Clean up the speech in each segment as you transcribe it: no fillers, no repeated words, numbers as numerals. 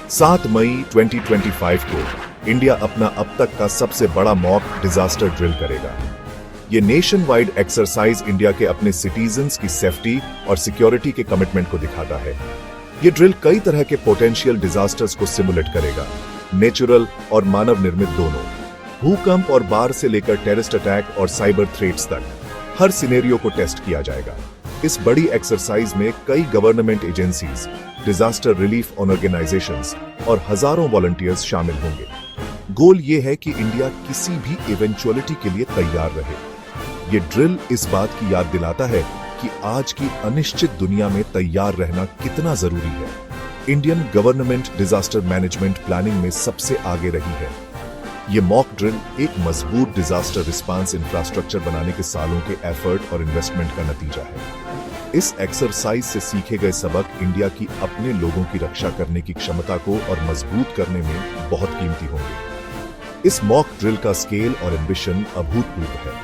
7 मई 2025 को इंडिया अपना अब तक का सबसे बड़ा मॉक डिजास्टर ड्रिल करेगा। ये नेशन वाइड एक्सरसाइज इंडिया के अपने सिटीजन्स की सेफ्टी और सिक्योरिटी के कमिटमेंट को दिखाता है। ये ड्रिल कई तरह के पोटेंशियल डिजास्टर्स को सिमुलेट करेगा, नेचुरल और मानव निर्मित दोनों। भूकंप और बाढ़ से लेकर टेररिस्ट अटैक और साइबर थ्रेट्स तक हर सिनेरियो को टेस्ट किया जाएगा। इस बड़ी एक्सरसाइज में कई government agencies, disaster relief organisations और हजारों वॉलंटियर्स शामिल होंगे। गोल ये है कि इंडिया किसी भी इवेंचुअलिटी के लिए तैयार रहे। ये ड्रिल इस बात की याद दिलाता है कि आज की अनिश्चित दुनिया में तैयार रहना कितना जरूरी है। Indian government disaster management planning में सबसे आगे रही है। ये मॉक ड्रिल एक मजबूत डिजास्टर रिस्पांस इंफ्रास्ट्रक्चर बनाने के सालों के एफर्ट और इन्वेस्टमेंट का नतीजा है। इस एक्सरसाइज से सीखे गए सबक इंडिया की अपने लोगों की रक्षा करने की क्षमता को और मजबूत करने में बहुत कीमती होंगे। इस मॉक ड्रिल का स्केल और एम्बिशन अभूतपूर्व है।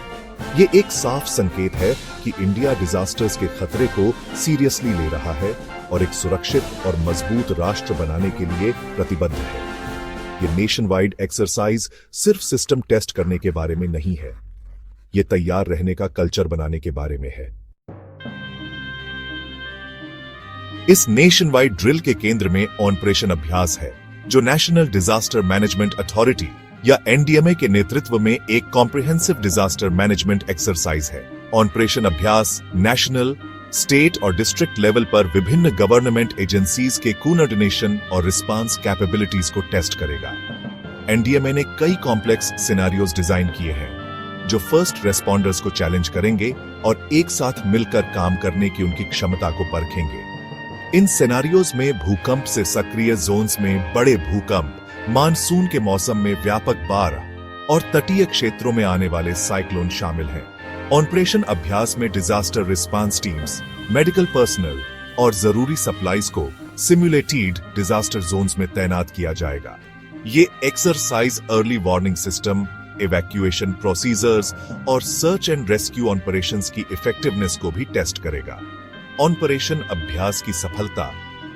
ये एक साफ संकेत है कि इंडिया डिजास्टर्स के खतरे को सीरियसली ले रहा है और एक सुरक्षित और मजबूत राष्ट्र बनाने के लिए प्रतिबद्ध है। ये नेशन वाइड एक्सरसाइज सिर्फ सिस्टम टेस्ट करने के बारे में नहीं है, ये तैयार रहने का कल्चर बनाने के बारे में है। इस नेशन वाइड ड्रिल के केंद्र में ऑपरेशन अभ्यास है, जो नेशनल डिजास्टर मैनेजमेंट अथॉरिटी या एनडीएमए के नेतृत्व में एक कॉम्प्रिहेंसिव डिजास्टर मैनेजमेंट एक्सरसाइज है। ऑपरेशन अभ्यास नेशनल, स्टेट और डिस्ट्रिक्ट लेवल पर विभिन्न गवर्नमेंट एजेंसीज के कोऑर्डिनेशन और रिस्पांस कैपेबिलिटीज को टेस्ट करेगा। एनडीएमए ने कई कॉम्प्लेक्स सिनेरियोज डिजाइन किए हैं, जो फर्स्ट रेस्पॉन्डर्स को चैलेंज करेंगे और एक साथ मिलकर काम करने की उनकी क्षमता को परखेंगे। इन सिनेरियोज में भूकंप से सक्रिय जोन्स में बड़े भूकंप, मानसून के मौसम में व्यापक बाढ़ और तटीय क्षेत्रों में आने वाले साइक्लोन शामिल हैं। ऑपरेशन अभ्यास में disaster response teams, medical personnel और जरूरी सप्लाईज को सिमुलेटेड डिजास्टर जोन्स में तैनात किया जाएगा। ये exercise early warning system, evacuation procedures और सर्च एंड रेस्क्यू ऑपरेशंस की इफेक्टिवनेस को भी टेस्ट करेगा। ऑपरेशन अभ्यास की सफलता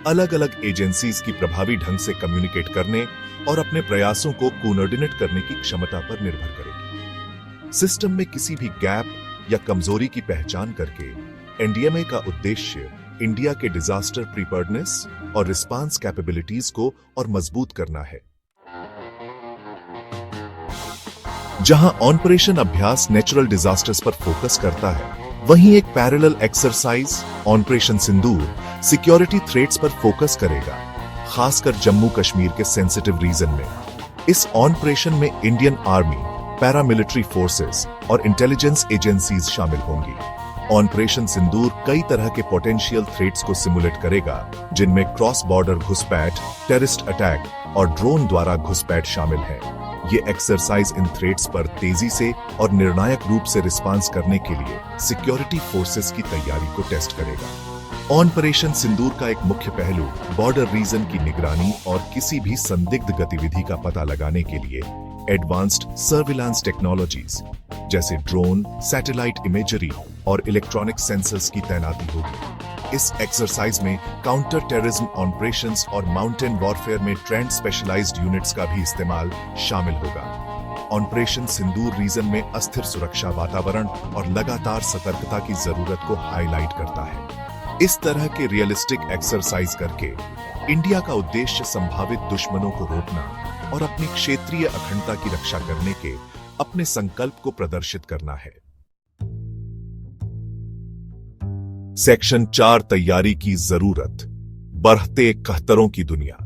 अलग अलग एजेंसीज की प्रभावी ढंग से कम्युनिकेट करने और अपने प्रयासों को कोऑर्डिनेट करने की क्षमता पर निर्भर करेगी। सिस्टम में किसी भी गैप या कमजोरी की पहचान करके एनडीएमए का उद्देश्य इंडिया के डिजास्टर प्रिपेयर्डनेस और रिस्पांस कैपेबिलिटीज को और मजबूत करना है। जहां ऑपरेशन अभ्यास नेचुरल डिजास्टर्स पर फोकस करता है, वहीं एक पैरेलल एक्सरसाइज ऑपरेशन सिंदूर सिक्योरिटी थ्रेट्स पर फोकस करेगा, खासकर जम्मू कश्मीर के सेंसिटिव रीजन में। इस ऑपरेशन में इंडियन आर्मी, पैरामिलिट्री फोर्सेस और इंटेलिजेंस एजेंसीज शामिल होंगी। ऑपरेशन सिंदूर कई तरह के पोटेंशियल थ्रेट्स को सिमुलेट करेगा, जिनमें क्रॉस बॉर्डर घुसपैठ, टेररिस्ट अटैक और ड्रोन द्वारा घुसपैठ शामिल है। ये एक्सरसाइज इन थ्रेट्स पर तेजी से और निर्णायक रूप से रिस्पांस करने के लिए सिक्योरिटी फोर्सेस की तैयारी को टेस्ट करेगा। ऑपरेशन सिंदूर का एक मुख्य पहलू बॉर्डर रीजन की निगरानी और किसी भी संदिग्ध गतिविधि का पता लगाने के लिए एडवांस्ड सर्विलांस टेक्नोलॉजीज जैसे ड्रोन, सैटेलाइट इमेजरी और इलेक्ट्रॉनिक सेंसर्स की तैनाती होगी। इस एक्सरसाइज में काउंटर टेररिज्म ऑपरेशंस और माउंटेन वॉरफेयर में ट्रेंड स्पेशलाइज्ड यूनिट्स का भी इस्तेमाल शामिल होगा। ऑपरेशन सिंदूर रीजन में अस्थिर सुरक्षा वातावरण और लगातार सतर्कता की जरूरत को हाईलाइट करता है। इस तरह के रियलिस्टिक एक्सरसाइज करके इंडिया का उद्देश्य संभावित दुश्मनों को रोकना और अपनी क्षेत्रीय अखंडता की रक्षा करने के अपने संकल्प को प्रदर्शित करना है। सेक्शन 4 तैयारी की जरूरत, बढ़ते कहतरों की दुनिया।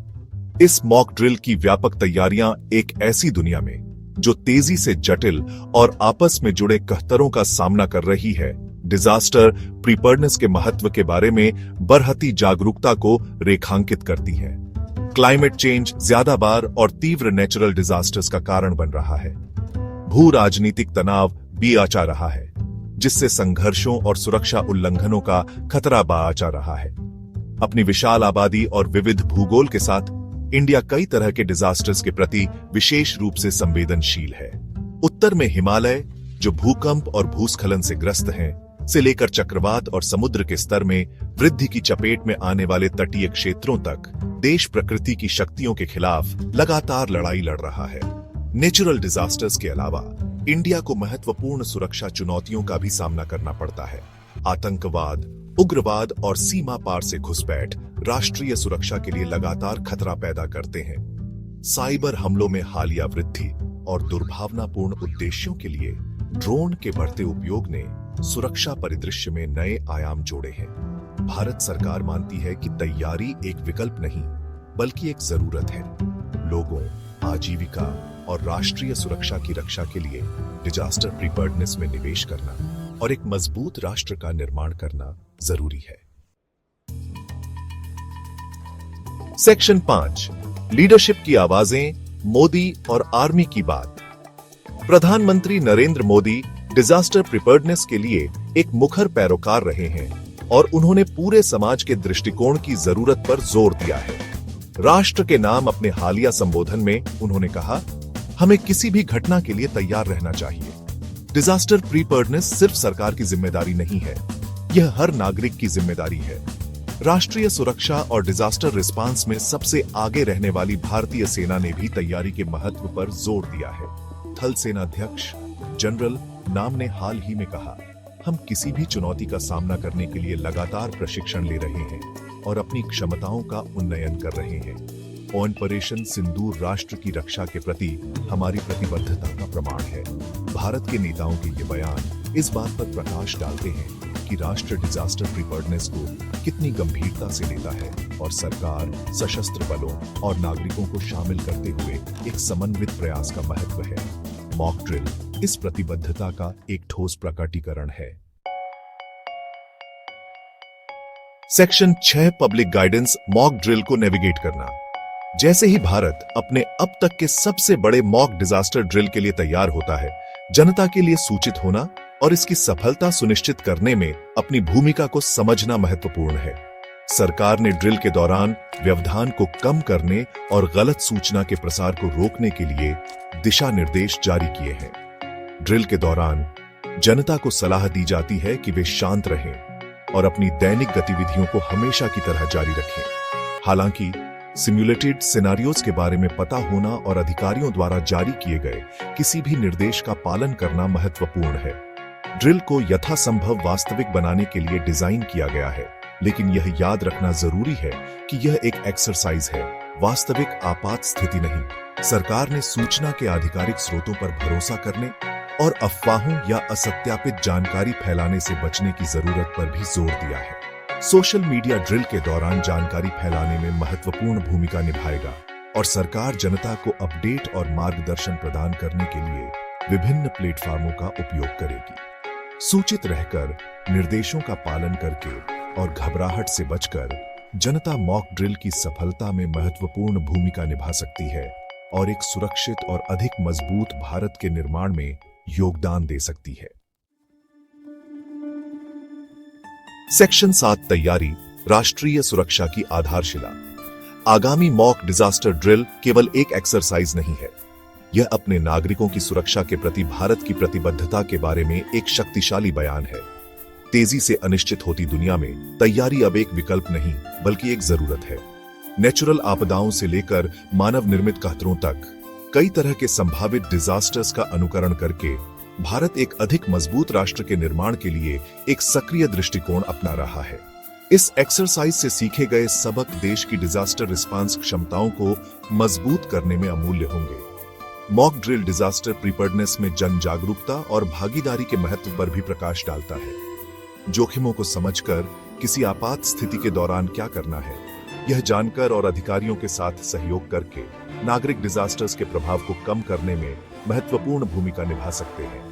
इस मॉक ड्रिल की व्यापक तैयारियां एक ऐसी दुनिया में जो तेजी से जटिल और आपस में जुड़े कहतरों का सामना कर रही है, डिजास्टर प्रिपेयर्डनेस के महत्व के बारे में बढ़ती जागरूकता को रेखांकित करती है। क्लाइमेट चेंज ज्यादा बार और तीव्र नेचुरल डिजास्टर्स का कारण बन रहा है। भू राजनीतिक तनाव भी आचा रहा है, जिससे संघर्षों और सुरक्षा उल्लंघनों का खतरा बाचा रहा है। अपनी विशाल आबादी और विविध भूगोल के साथ इंडिया कई तरह के डिजास्टर्स के प्रति विशेष रूप से संवेदनशील है। उत्तर में हिमालय, जो भूकंप और भूस्खलन से ग्रस्त हैं, से लेकर चक्रवात और समुद्र के स्तर में वृद्धि की चपेट में आने वाले तटीय क्षेत्रों तक देश प्रकृति की शक्तियों के खिलाफ लगातार लड़ाई लड़ रहा है। नेचुरल डिजास्टर्स के अलावा इंडिया को महत्वपूर्ण सुरक्षा चुनौतियों का भी सामना करना पड़ता है। आतंकवाद, उग्रवाद और सीमा पार से घुसपैठ राष्ट्रीय सुरक्षा के लिए लगातार खतरा पैदा करते हैं। साइबर हमलों में हालिया वृद्धि और दुर्भावनापूर्ण उद्देश्यों के लिए ड्रोन के बढ़ते उपयोग ने सुरक्षा परिदृश्य में नए आयाम जोड़े हैं। भारत सरकार मानती है कि तैयारी एक विकल्प नहीं, बल्कि एक जरूरत है। लोगों, आजीविका और राष्ट्रीय सुरक्षा की रक्षा के लिए डिजास्टर प्रिपेयर्डनेस में निवेश करना और एक मजबूत राष्ट्र का निर्माण करना जरूरी है। सेक्शन 5, लीडरशिप की आवाजें, मोदी और आर्मी की बात। प्रधानमंत्री नरेंद्र मोदी डिजास्टर प्रिपेयर्डनेस के लिए एक मुखर पैरोकार रहे हैं और उन्होंने पूरे समाज के दृष्टिकोण की जरूरत पर जोर दिया है। राष्ट्र के नाम अपने हालिया संबोधन में उन्होंने कहा, हमें किसी भी घटना के लिए तैयार रहना चाहिए। डिजास्टर प्रिपेयर्डनेस सिर्फ सरकार की जिम्मेदारी नहीं है, यह हर नागरिक की जिम्मेदारी है। राष्ट्रीय सुरक्षा और डिजास्टर रिस्पांस में सबसे आगे रहने वाली भारतीय सेना ने भी तैयारी के महत्व पर जोर दिया है। थल सेनाध्यक्ष जनरल नाम ने हाल ही में कहा, हम किसी भी चुनौती का सामना करने के लिए लगातार प्रशिक्षण ले रहे हैं और अपनी क्षमताओं का उन्नयन कर रहे हैं। ऑपरेशन सिंदूर राष्ट्र की रक्षा के प्रति हमारी प्रतिबद्धता का प्रमाण है। भारत के नेताओं के ये बयान इस बात पर प्रकाश डालते हैं कि राष्ट्र डिजास्टर प्रिपेयर्डनेस को कितनी गंभीरता से लेता है और सरकार, सशस्त्र बलों और नागरिकों को शामिल करते हुए एक समन्वित प्रयास का महत्व है। मॉक ड्रिल इस प्रतिबद्धता का एक ठोस प्रकटीकरण है। Section 6, public guidance, mock drill को नेविगेट करना। जैसे ही भारत अपने अब तक के सबसे बड़े मॉक डिजास्टर ड्रिल के लिए तैयार होता है, जनता के लिए सूचित होना और इसकी सफलता सुनिश्चित करने में अपनी भूमिका को समझना महत्वपूर्ण है। सरकार ने ड्रिल के दौरान व्यवधान को कम करने और गलत सूचना के प्रसार को रोकने के लिए दिशा निर्देश जारी किए हैं। ड्रिल के दौरान जनता को सलाह दी जाती है कि वे शांत रहें और अपनी दैनिक गतिविधियों को हमेशा की तरह जारी रखें। हालांकि सिम्युलेटेड सिनेरियोज के बारे में पता होना और अधिकारियों द्वारा जारी किए गए किसी भी निर्देश का पालन करना महत्वपूर्ण है। ड्रिल को यथासंभव वास्तविक बनाने के लिए डिजाइन किया गया है, लेकिन यह याद रखना जरूरी है कि यह एक एक्सरसाइज है, वास्तविक आपात स्थिति नहीं। सरकार ने सूचना के आधिकारिक स्रोतों पर भरोसा करने और अफवाहों या असत्यापित जानकारी फैलाने से बचने की जरूरत पर भी जोर दिया है। सोशल मीडिया ड्रिल के दौरान जानकारी फैलाने में महत्वपूर्ण भूमिका निभाएगा और सरकार जनता को अपडेट और मार्गदर्शन प्रदान करने के लिए विभिन्न प्लेटफॉर्मों का उपयोग करेगी। सूचित रहकर, निर्देशों का पालन करके और घबराहट से बचकर जनता मॉक ड्रिल की सफलता में महत्वपूर्ण भूमिका निभा सकती है और एक सुरक्षित और अधिक मजबूत भारत के निर्माण में योगदान दे सकती है। सेक्शन 7, तैयारी, राष्ट्रीय सुरक्षा की आधारशिला। आगामी मॉक डिजास्टर ड्रिल केवल एक एक्सरसाइज नहीं है, यह अपने नागरिकों की सुरक्षा के प्रति भारत की प्रतिबद्धता के बारे में एक शक्तिशाली बयान है। तेजी से अनिश्चित होती दुनिया में तैयारी अब एक विकल्प नहीं, बल्कि एक जरूरत है। नेचुरल आपदाओं से लेकर मानव निर्मित खतरों तक कई तरह के संभावित डिजास्टर्स का अनुकरण करके भारत एक अधिक मजबूत राष्ट्र के निर्माण के लिए एक सक्रिय दृष्टिकोण अपना रहा है। इस एक्सरसाइज से सीखे गए सबक देश की डिजास्टर रिस्पांस क्षमताओं को मजबूत करने में अमूल्य होंगे। मॉक ड्रिल डिजास्टर प्रिपेयर्डनेस में जन जागरूकता और भागीदारी के महत्व पर भी प्रकाश डालता है। जोखिमों को समझकर किसी आपात स्थिति के दौरान क्या करना है, यह जानकर और अधिकारियों के साथ सहयोग करके नागरिक डिजास्टर्स के प्रभाव को कम करने में महत्वपूर्ण भूमिका निभा सकते हैं।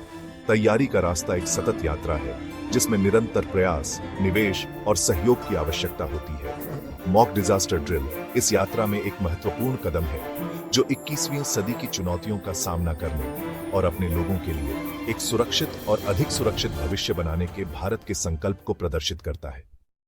तैयारी का रास्ता एक सतत यात्रा है, जिसमें निरंतर प्रयास, निवेश और सहयोग की आवश्यकता होती है। मॉक डिजास्टर ड्रिल इस यात्रा में एक महत्वपूर्ण कदम है, जो 21वीं सदी की चुनौतियों का सामना करने और अपने लोगों के लिए एक सुरक्षित और अधिक सुरक्षित भविष्य बनाने के भारत के संकल्प को प्रदर्शित करता है।